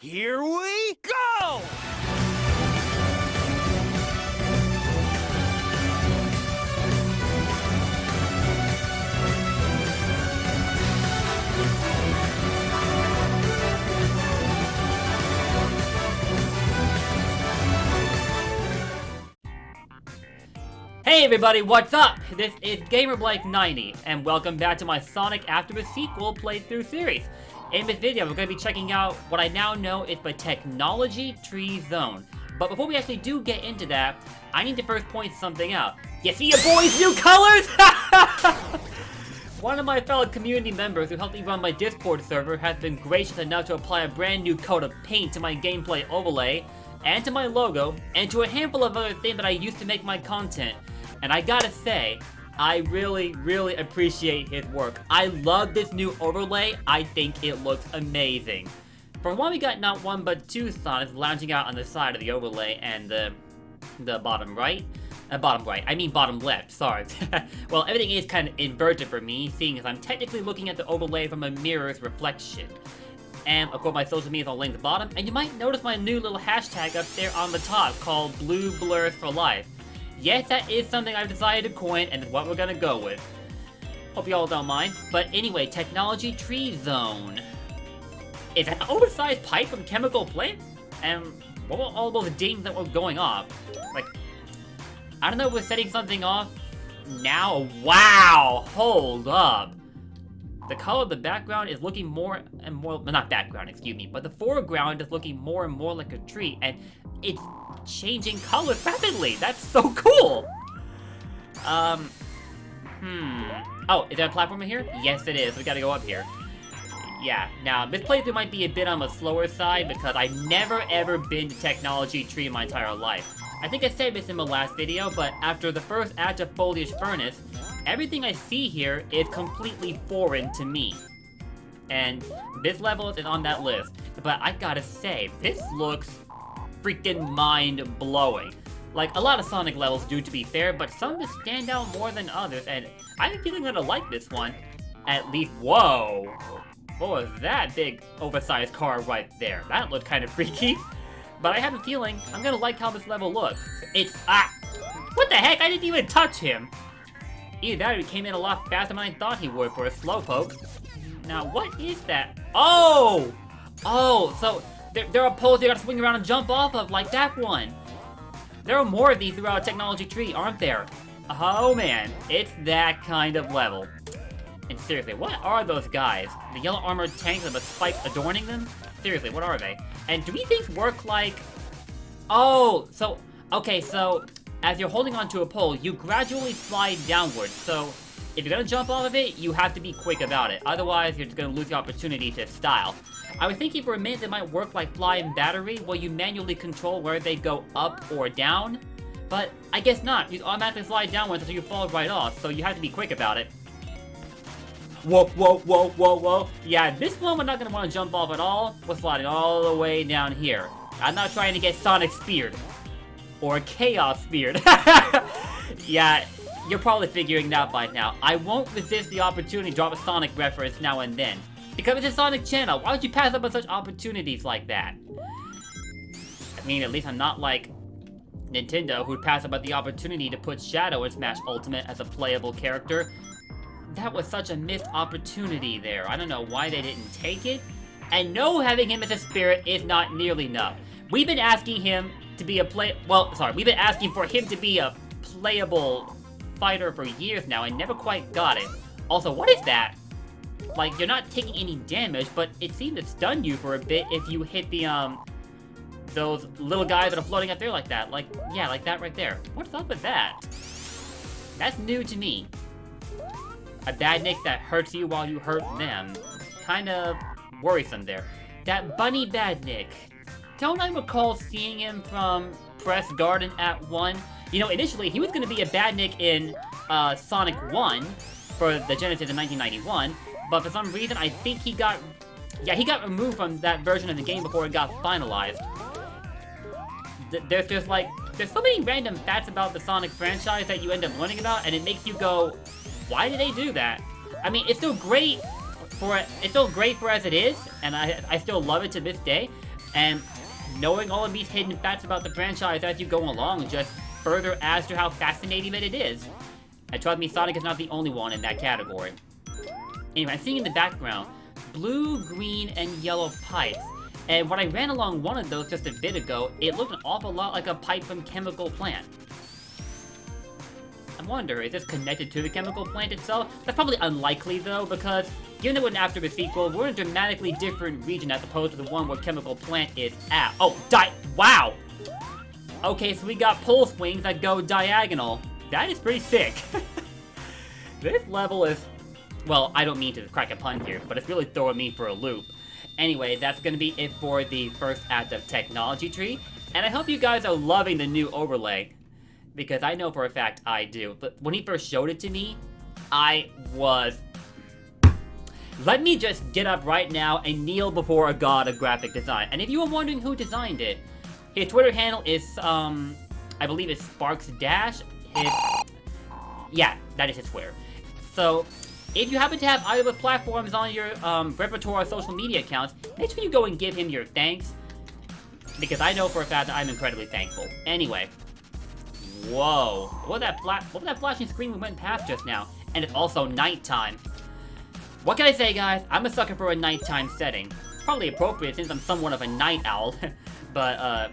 Here we go! Hey everybody, what's up? This is GamerBlank90, and welcome back to my Sonic After the Sequel playthrough series. In this video, we're going to be checking out what I now know is the Technology Tree Zone. But before we actually do get into that, I need to first point something out. You see your boy's new colors? One of my fellow community members who helped me run my Discord server has been gracious enough to apply a brand new coat of paint to my gameplay overlay, and to my logo, and to a handful of other things that I used to make my content. And I gotta say, I really appreciate his work. I love this new overlay. I think it looks amazing. For one, we got not one but two Sonics lounging out on the side of the overlay and the bottom right. I mean bottom left, sorry. Well, everything is kind of inverted for me, seeing as I'm technically looking at the overlay from a mirror's reflection. And of course my social media is all linked at the bottom, and you might notice my new little hashtag up there on the top called Blue Blurs for Life. Yes, that is something I've decided to coin, and it's what we're gonna go with. Hope y'all don't mind. But anyway, Technology Tree Zone. Is that an oversized pipe from chemical plant? And what were all those dings that were going off? Like, I don't know if we're setting something off now. Wow, hold up. The color of the background is looking more and more, well, not background, excuse me, but the foreground is looking more and more like a tree, and it's changing color rapidly. That's so cool. Oh, is there a platform in here? Yes, it is. We gotta go up here. Yeah, now, this playthrough might be a bit on the slower side because I've never ever been to Technology Tree in my entire life. I think I said this in my last video, but after the first act of Foliage Furnace, everything I see here is completely foreign to me. And this level is on that list. But I gotta say, this looks freaking mind-blowing. Like, a lot of Sonic levels do, to be fair, but some just stand out more than others, and I have a feeling I'm gonna like this one. At least, whoa! What was that big, oversized car right there? That looked kind of freaky. But I have a feeling I'm gonna like how this level looks. It's, what the heck? I didn't even touch him! Either that or he came in a lot faster than I thought he would for a slowpoke. Now, what is that? Oh! Oh, so there are poles you gotta swing around and jump off of, like that one. There are more of these throughout Technology Tree, aren't there? Oh man, it's that kind of level. And seriously, what are those guys? The yellow armored tanks with the spikes adorning them? Seriously, what are they? And do these things work like... Oh, so... Okay, so... As you're holding onto a pole, you gradually slide downwards, so... If you're gonna jump off of it, you have to be quick about it. Otherwise, you're just gonna lose the opportunity to style. I was thinking for a minute it might work like Flying Battery, where you manually control where they go up or down. But I guess not. You automatically slide downwards until you fall right off, so you have to be quick about it. Whoa, whoa, whoa, whoa, whoa. Yeah, this one we're not gonna want to jump off at all. We're sliding all the way down here. I'm not trying to get Sonic speared. Or Chaos speared. Yeah, you're probably figuring it out by now. I won't resist the opportunity to drop a Sonic reference now and then. Because it's a Sonic channel, why would you pass up on such opportunities like that? I mean, at least I'm not like Nintendo, who'd pass up on the opportunity to put Shadow in Smash Ultimate as a playable character. That was such a missed opportunity there. I don't know why they didn't take it. And no, having him as a spirit is not nearly enough. We've been asking him to be we've been asking for him to be a playable fighter for years now and never quite got it. Also, what is that? Like, you're not taking any damage, but it seemed to stun you for a bit if you hit the, those little guys that are floating up there like that. Like, yeah, like that right there. What's up with that? That's new to me. A badnik that hurts you while you hurt them. Kind of worrisome there. That bunny badnik. Don't I recall seeing him from Press Garden at 1? You know, initially, he was going to be a badnik in Sonic 1 for the Genesis in 1991, but for some reason, I think he got removed from that version of the game before it got finalized. There's so many random facts about the Sonic franchise that you end up learning about, and it makes you go, why did they do that? I mean, it's still great for as it is, and I still love it to this day. And knowing all of these hidden facts about the franchise as you go along just further adds to how fascinating that it is. And trust me, Sonic is not the only one in that category. Anyway, I'm seeing in the background blue, green, and yellow pipes. And when I ran along one of those just a bit ago, it looked an awful lot like a pipe from Chemical Plant. I wonder, is this connected to the Chemical Plant itself? That's probably unlikely though, because given that we're after the sequel, we're in a dramatically different region as opposed to the one where Chemical Plant is at. Oh, wow! Okay, so we got pulse wings that go diagonal. That is pretty sick. This level is... Well, I don't mean to crack a pun here, but it's really throwing me for a loop. Anyway, that's gonna be it for the first act of Technology Tree, and I hope you guys are loving the new overlay, because I know for a fact I do. But when he first showed it to me, I was... Let me just get up right now and kneel before a god of graphic design. And if you were wondering who designed it, his Twitter handle is, I believe it's Sparks Dash. Yeah, that is his Twitter. So, if you happen to have either of the platforms on your repertoire of social media accounts, make sure you go and give him your thanks, because I know for a fact that I'm incredibly thankful. Anyway, whoa, what was that flashing screen we went past just now? And it's also nighttime. What can I say, guys? I'm a sucker for a nighttime setting. Probably appropriate since I'm somewhat of a night owl, but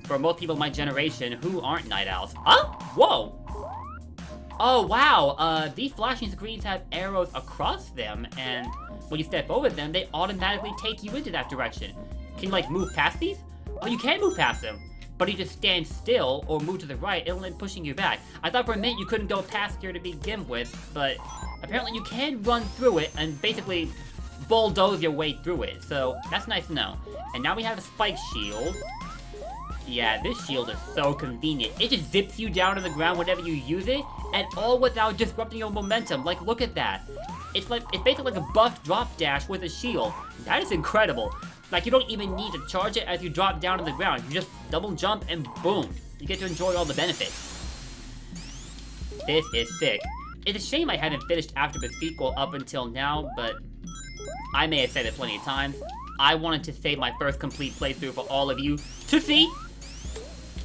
for most people in my generation who aren't night owls. Huh? Whoa! Oh, wow, these flashing screens have arrows across them, and when you step over them, they automatically take you into that direction. Can you, like, move past these? Oh, you can move past them, but you just stand still or move to the right, it'll end pushing you back. I thought for a minute you couldn't go past here to begin with, but apparently you can run through it and basically bulldoze your way through it, so that's nice to know. And now we have a spike shield. Yeah, this shield is so convenient. It just zips you down to the ground whenever you use it, and all without disrupting your momentum. Like, look at that. It's basically like a buff drop dash with a shield. That is incredible. Like, you don't even need to charge it as you drop down to the ground. You just double jump and boom. You get to enjoy all the benefits. This is sick. It's a shame I hadn't finished after the sequel up until now, but I may have said it plenty of times. I wanted to save my first complete playthrough for all of you to see.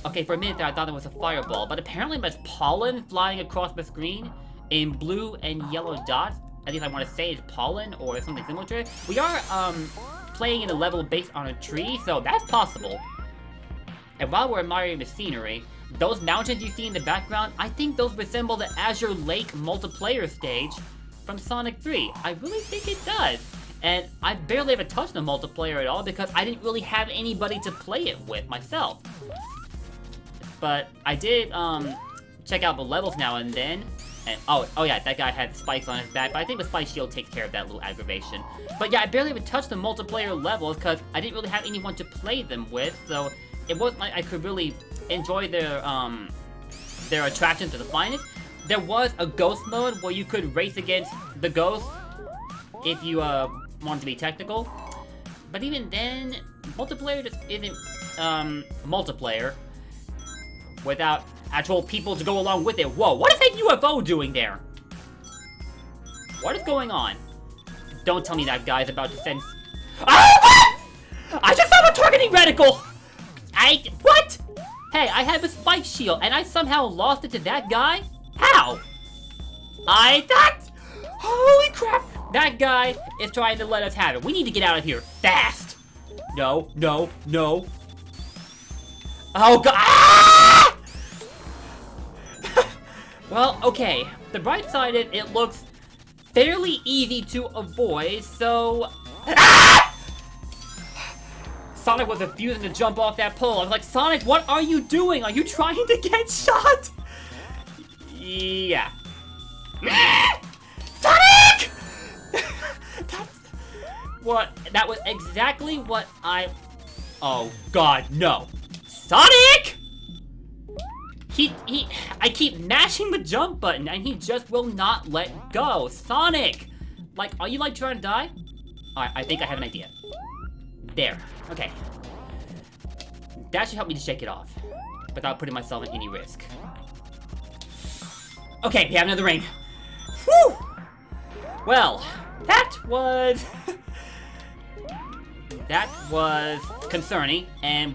Okay, for a minute there I thought it was a fireball, but apparently there's pollen flying across the screen in blue and yellow dots. At least I want to say it's pollen or something similar to it. We are playing in a level based on a tree, so that's possible. And while we're admiring the scenery, those mountains you see in the background, I think those resemble the Azure Lake multiplayer stage from Sonic 3. I really think it does. And I barely ever touched the multiplayer at all because I didn't really have anybody to play it with myself. But I did check out the levels now and then. And oh yeah, that guy had spikes on his back, but I think the spike shield takes care of that little aggravation. But yeah, I barely even touched the multiplayer levels because I didn't really have anyone to play them with, so it wasn't like I could really enjoy their attraction to the finest. There was a ghost mode where you could race against the ghost if you wanted to be technical. But even then, multiplayer just isn't multiplayer without actual people to go along with it. Whoa, what is that UFO doing there? What is going on? Don't tell me that guy's about to send... Ah! I just saw a targeting reticle! What? Hey, I have a spike shield and I somehow lost it to that guy? How? Holy crap! That guy is trying to let us have it. We need to get out of here fast. No. Oh god! Ah! Well, okay. The bright side is it looks fairly easy to avoid, so... Ah! Sonic was refusing to jump off that pole. I was like, Sonic, what are you doing? Are you trying to get shot? Yeah. Sonic! That was exactly what I... Oh god, no. Sonic! I keep mashing the jump button and he just will not let go. Sonic! Like, are you like trying to die? Alright, I think I have an idea. There, okay. That should help me to shake it off without putting myself at any risk. Okay, we have another ring. Whew! Well, that was That was concerning, and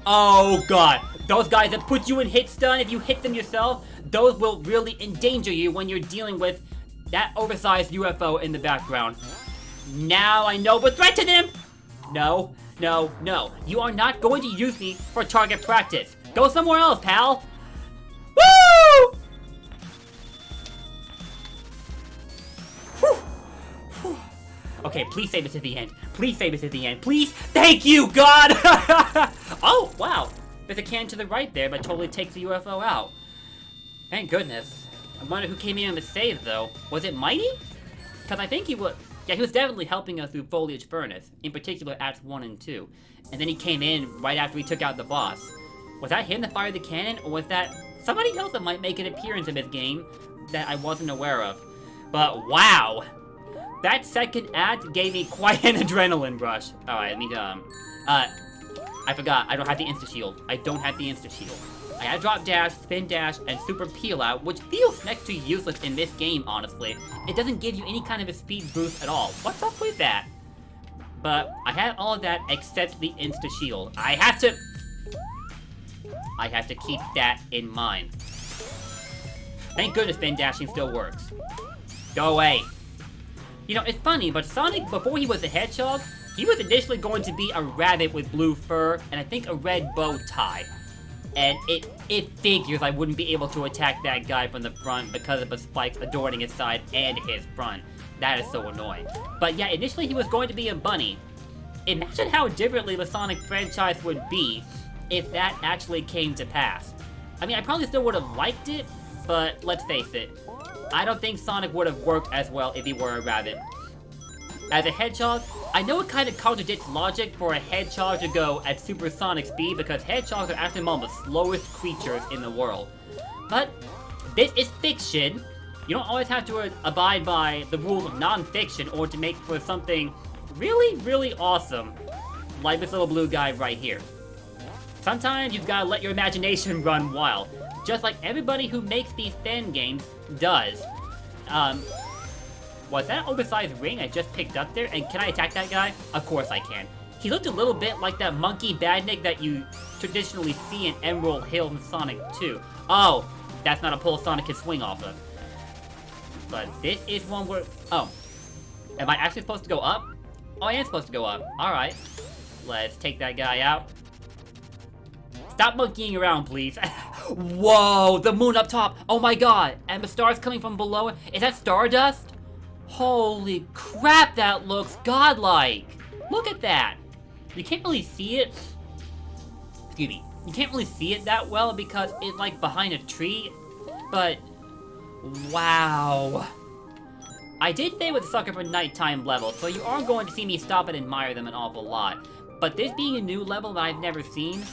oh god! Those guys that put you in hit stun, if you hit them yourself, those will really endanger you when you're dealing with that oversized UFO in the background. Now I know what threat to them! No, no, no. You are not going to use me for target practice. Go somewhere else, pal! Woo! Whew. Whew. Okay, please save us at the end. Please save us at the end. Please! Thank you, God! Oh, wow. There's a cannon to the right there, but totally takes the UFO out. Thank goodness. I wonder who came in on the save, though. Was it Mighty? Because I think he was... Yeah, he was definitely helping us through Foliage Furnace, in particular Acts 1 and 2. And then he came in right after we took out the boss. Was that him that fired the cannon, or was that somebody else that might make an appearance in this game that I wasn't aware of? But wow! That second act gave me quite an adrenaline rush. Alright, let me, I forgot, I don't have the insta-shield. I don't have the insta-shield. I had drop dash, spin dash, and super peel out, which feels next to useless in this game, honestly. It doesn't give you any kind of a speed boost at all. What's up with that? But I had all of that except the insta-shield. I have to keep that in mind. Thank goodness spin dashing still works. Go away. You know, it's funny, but Sonic, before he was a hedgehog, he was initially going to be a rabbit with blue fur, and I think a red bow tie. And it figures I wouldn't be able to attack that guy from the front because of the spikes adorning his side and his front. That is so annoying. But yeah, initially he was going to be a bunny. Imagine how differently the Sonic franchise would be if that actually came to pass. I mean, I probably still would have liked it, but let's face it, I don't think Sonic would have worked as well if he were a rabbit. As a hedgehog, I know it kind of contradicts logic for a hedgehog to go at supersonic speed because hedgehogs are actually among the slowest creatures in the world. But this is fiction. You don't always have to abide by the rules of non-fiction or to make for something really, really awesome, like this little blue guy right here. Sometimes you've gotta let your imagination run wild, just like everybody who makes these fan games does. Was that an oversized ring I just picked up there? And can I attack that guy? Of course I can. He looked a little bit like that monkey badnik that you traditionally see in Emerald Hill in Sonic 2. Oh, that's not a pole Sonic can swing off of. But this is one where... Oh. Am I actually supposed to go up? Oh, I am supposed to go up. Alright. Let's take that guy out. Stop monkeying around, please. Whoa, the moon up top. Oh my god. And the stars coming from below. Is that stardust? Holy crap, that looks godlike. Look at that. You can't really see it. Excuse me. You can't really see it that well because it's like behind a tree. But, wow. I did say with sucker for nighttime levels, so you are going to see me stop and admire them an awful lot. But this being a new level that I've never seen,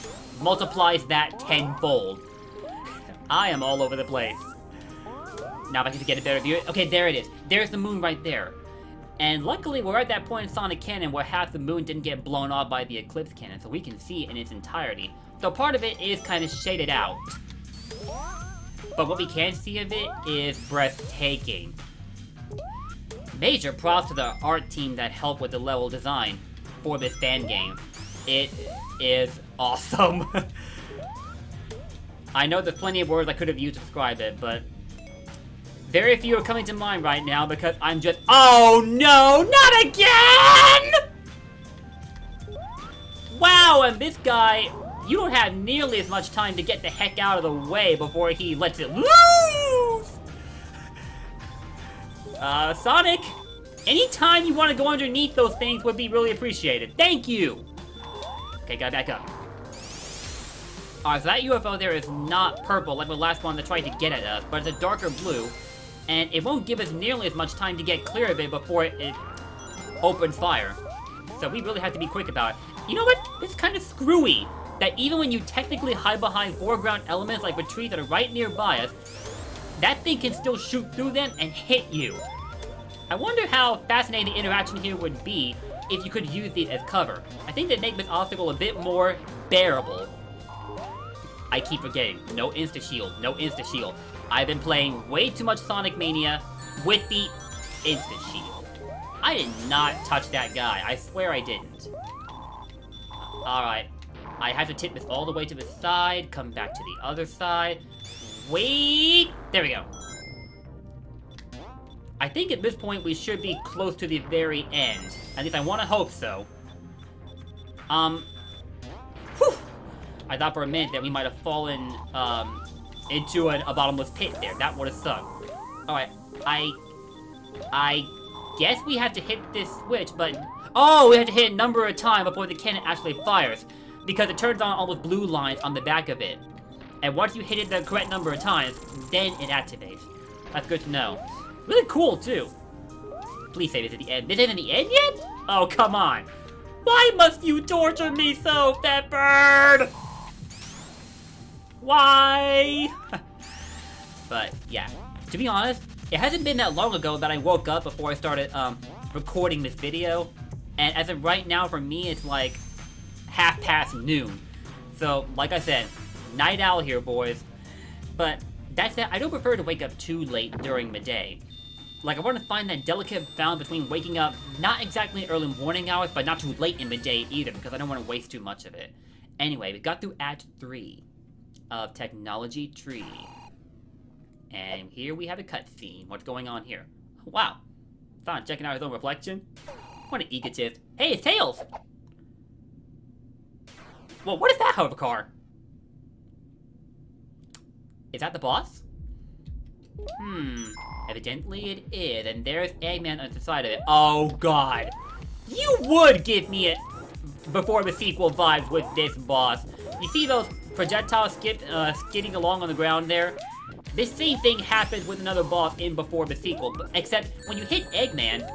multiplies that tenfold. I am all over the place. Now if I can get a better view. Okay, there it is. There's the moon right there. And luckily, we're at that point in Sonic Canon where half the moon didn't get blown off by the Eclipse Cannon, so we can see it in its entirety. So part of it is kind of shaded out. But what we can see of it is breathtaking. Major props to the art team that helped with the level design for this fan game. It is awesome. I know there's plenty of words I could have used to describe it, but very few are coming to mind right now because I'm just... Oh no, not again! Wow, and this guy, you don't have nearly as much time to get the heck out of the way before he lets it loose! Sonic, anytime you want to go underneath those things would be really appreciated. Thank you! Okay, gotta back up. Alright, so that UFO there is not purple like the last one that tried to get at us, but it's a darker blue. And it won't give us nearly as much time to get clear of it before it opens fire. So we really have to be quick about it. You know what? It's kind of screwy that even when you technically hide behind foreground elements like the trees that are right nearby us, that thing can still shoot through them and hit you. I wonder how fascinating the interaction here would be if you could use these as cover. I think they'd make this obstacle a bit more bearable. I keep forgetting. No insta-shield. No insta-shield. I've been playing way too much Sonic Mania with the insta-shield. I did not touch that guy. I swear I didn't. Alright. I have to tip this all the way to the side, come back to the other side. Wait! There we go. I think at this point we should be close to the very end. At least I want to hope so. Whew! I thought for a minute that we might have fallen, into a bottomless pit there. That would have sucked. Alright, I guess we have to hit this switch, but... Oh, we have to hit a number of times before the cannon actually fires. Because it turns on all those blue lines on the back of it. And once you hit it the correct number of times, then it activates. That's good to know. Really cool, too. Please say this is the end. This isn't the end yet? Oh, come on. Why must you torture me so, Feperd? Why? But, yeah. To be honest, it hasn't been that long ago that I woke up before I started, recording this video. And as of right now, for me, it's like 12:30. So, like I said, night owl here, boys. But that said, I don't prefer to wake up too late during the day. Like, I want to find that delicate balance between waking up not exactly early morning hours, but not too late in the day either, because I don't want to waste too much of it. Anyway, we got through Act 3 of Technology Tree. And here we have a cutscene. What's going on here? Wow. Thought checking out his own reflection? What an egotist. Hey, it's Tails! Well, what is that hover car? Is that the boss? Evidently it is, and there's Eggman on the side of it. Oh god. You would give me a before the sequel vibes with this boss. You see those projectiles skidding along on the ground there? This same thing happens with another boss in before the sequel, except when you hit Eggman,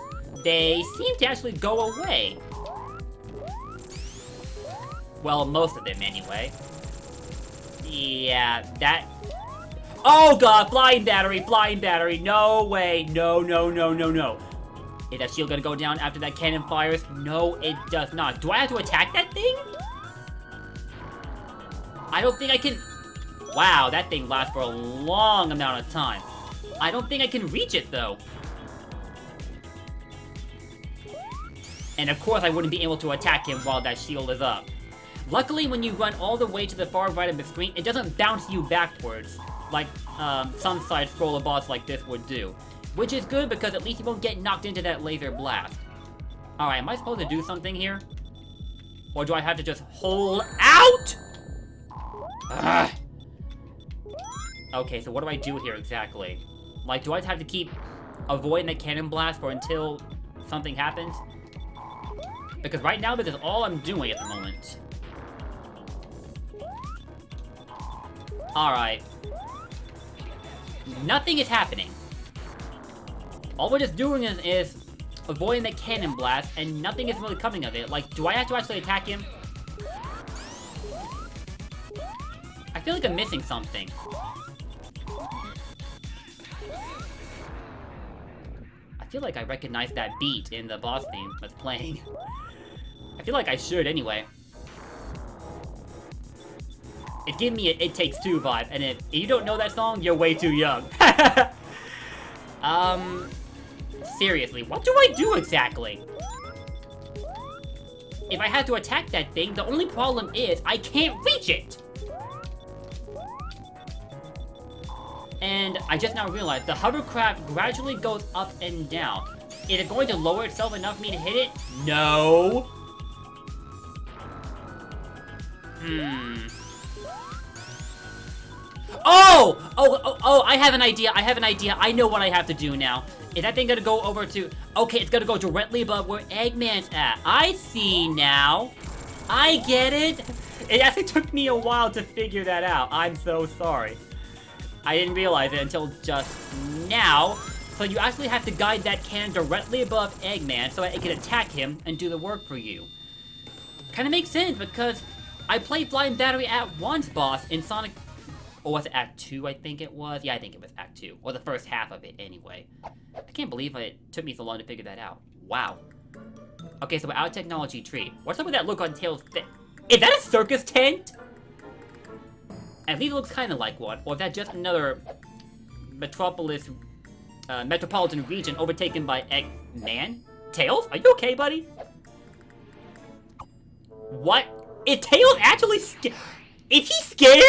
they seem to actually go away. Well, most of them anyway. Yeah, that... Oh god, flying battery, no way, no. Is that shield gonna go down after that cannon fires? No, it does not. Do I have to attack that thing? I don't think I can... Wow, that thing lasts for a long amount of time. I don't think I can reach it, though. And of course I wouldn't be able to attack him while that shield is up. Luckily, when you run all the way to the far right of the screen, it doesn't bounce you backwards, like some side-scroller boss like this would do. Which is good, because at least you won't get knocked into that laser blast. Alright, am I supposed to do something here? Or do I have to just hold out? Ugh. Okay, so what do I do here exactly? Like, do I have to keep avoiding the cannon blast for until something happens? Because right now, this is all I'm doing at the moment. Alright. Nothing is happening. All we're just doing is avoiding the cannon blast, and nothing is really coming of it. Like, do I have to actually attack him? I feel like I'm missing something. I feel like I recognize that beat in the boss theme that's playing. I feel like I should anyway. It gave me an It Takes Two vibe, and if you don't know that song, you're way too young. Seriously, what do I do exactly? If I have to attack that thing, the only problem is I can't reach it! And I just now realized the hovercraft gradually goes up and down. Is it going to lower itself enough for me to hit it? No! Oh, I have an idea, I know what I have to do now. Is that thing gonna go over to... Okay, it's gonna go directly above where Eggman's at. I see now. I get it. It actually took me a while to figure that out. I'm so sorry. I didn't realize it until just now. So you actually have to guide that cannon directly above Eggman so that it can attack him and do the work for you. Kinda makes sense because I played Flying Battery at once, boss, in Sonic... Or was it Act 2, I think it was? Yeah, I think it was Act 2. Or the first half of it, anyway. I can't believe it took me so long to figure that out. Wow. Okay, so we're out of Technology Tree. What's up with that look on Tails' face? Is that a circus tent? At least it looks kind of like one. Or is that just another metropolitan region overtaken by Eggman? Tails? Are you okay, buddy? What Is Tails actually scared? Is he scared?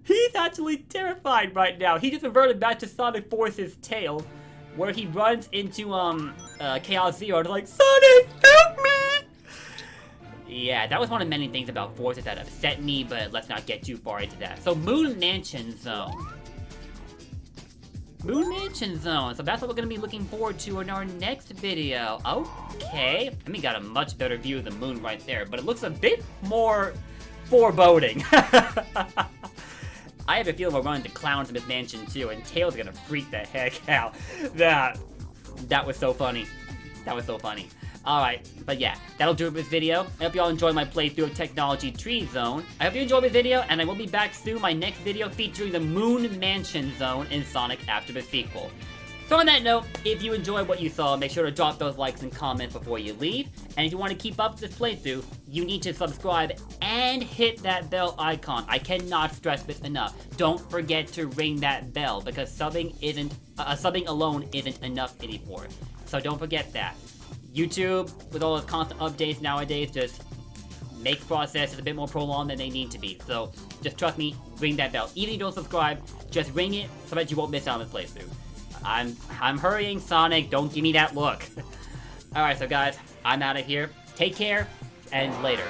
He's actually terrified right now. He just reverted back to Sonic Force's tail, where he runs into Chaos Zero and is like, Sonic, help me! Yeah, that was one of many things about Forces that upset me, but let's not get too far into that. So Moon Mansion Zone. Moon Mansion Zone. So that's what we're going to be looking forward to in our next video. Okay. I mean, got a much better view of the moon right there, but it looks a bit more foreboding. I have a feeling we're running into clowns in this mansion too, and Tails is gonna freak the heck out. That was so funny. That was so funny. Alright, but yeah, that'll do it for this video. I hope you all enjoyed my playthrough of Technology Tree Zone. I hope you enjoyed this video, and I will be back soon, my next video featuring the Moon Mansion Zone in Sonic after the sequel. So on that note, if you enjoyed what you saw, make sure to drop those likes and comments before you leave. And if you want to keep up this playthrough, you need to subscribe and hit that bell icon. I cannot stress this enough. Don't forget to ring that bell, because subbing alone isn't enough anymore. So don't forget that. YouTube, with all those constant updates nowadays, just make processes a bit more prolonged than they need to be. So just trust me, ring that bell. Even if you don't subscribe, just ring it so that you won't miss out on this playthrough. I'm hurrying, Sonic. Don't give me that look. Alright, so guys, I'm out of here. Take care, and later.